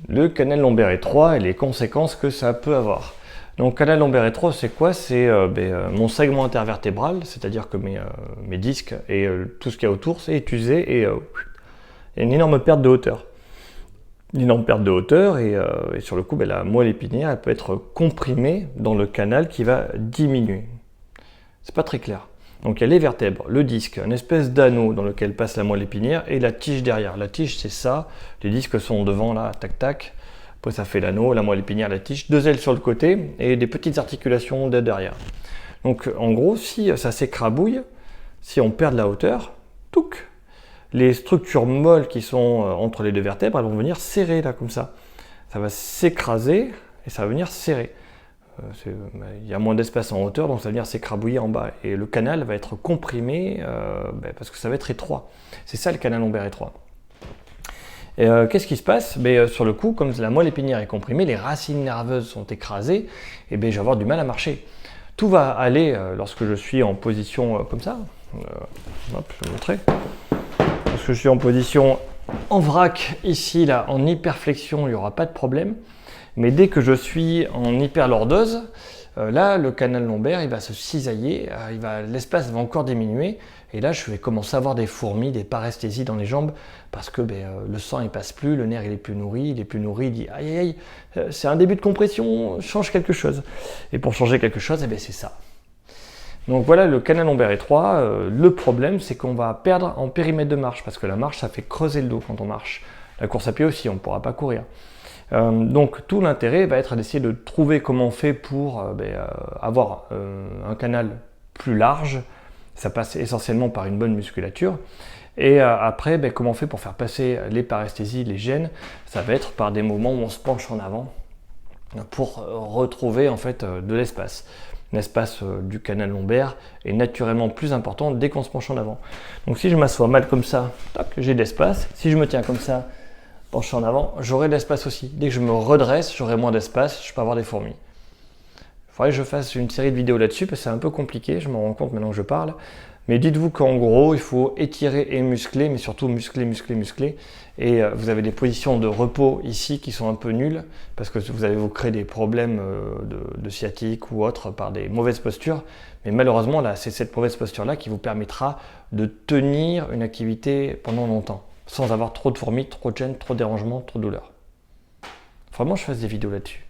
le canal lombaire étroit et les conséquences que ça peut avoir. Donc canal lombaire étroit, c'est quoi? C'est mon segment intervertébral, c'est-à-dire que mes disques et tout ce qu'il y a autour, c'est étusé et il y a une énorme perte de hauteur. Une énorme perte de hauteur et sur le coup, la moelle épinière elle peut être comprimée dans le canal qui va diminuer. C'est pas très clair. Donc il y a les vertèbres, le disque, une espèce d'anneau dans lequel passe la moelle épinière et la tige derrière. La tige c'est ça, les disques sont devant là, tac tac. Après ça fait l'anneau, la moelle épinière, la tige, deux ailes sur le côté et des petites articulations derrière. Donc en gros, si ça s'écrabouille, si on perd de la hauteur, touc, les structures molles qui sont entre les deux vertèbres, elles vont venir serrer là comme ça. Ça va s'écraser et ça va venir serrer. Il y a moins d'espace en hauteur, donc ça va venir s'écrabouiller en bas. Et le canal va être comprimé parce que ça va être étroit. C'est ça le canal lombaire étroit. Et qu'est-ce qui se passe? Sur le coup, comme la moelle épinière est comprimée, les racines nerveuses sont écrasées, et je vais avoir du mal à marcher. Tout va aller lorsque je suis en position comme ça. Hop, je vais montrer. Lorsque je suis en position en vrac, ici, là, en hyperflexion, il n'y aura pas de problème. Mais dès que je suis en hyperlordose, là, le canal lombaire, il va se cisailler, l'espace va encore diminuer, et là, je vais commencer à avoir des fourmis, des paresthésies dans les jambes, parce que le sang, il passe plus, le nerf, il est plus nourri, il dit aïe aïe aïe, c'est un début de compression, change quelque chose. Et pour changer quelque chose, c'est ça. Donc voilà le canal lombaire étroit. Le problème, c'est qu'on va perdre en périmètre de marche, parce que la marche, ça fait creuser le dos quand on marche. La course à pied aussi, on ne pourra pas courir. Donc tout l'intérêt va être d'essayer de trouver comment on fait pour avoir un canal plus large. Ça passe essentiellement par une bonne musculature. Et après, comment on fait pour faire passer les paresthésies, les gènes? Ça va être par des mouvements où on se penche en avant pour retrouver en fait de l'espace. L'espace du canal lombaire est naturellement plus important dès qu'on se penche en avant. Donc si je m'assois mal comme ça, j'ai de l'espace. Si je me tiens comme ça, penché en avant, j'aurai de l'espace aussi. Dès que je me redresse, j'aurai moins d'espace, je peux avoir des fourmis. Il faudrait que je fasse une série de vidéos là-dessus parce que c'est un peu compliqué, je m'en rends compte maintenant que je parle. Mais dites-vous qu'en gros, il faut étirer et muscler, mais surtout muscler, muscler, muscler. Et vous avez des positions de repos ici qui sont un peu nulles parce que vous allez vous créer des problèmes de sciatique ou autre par des mauvaises postures. Mais malheureusement, là, c'est cette mauvaise posture-là qui vous permettra de tenir une activité pendant longtemps, sans avoir trop de fourmis, trop de gêne, trop de dérangements, trop de douleurs. Vraiment, je fasse des vidéos là-dessus.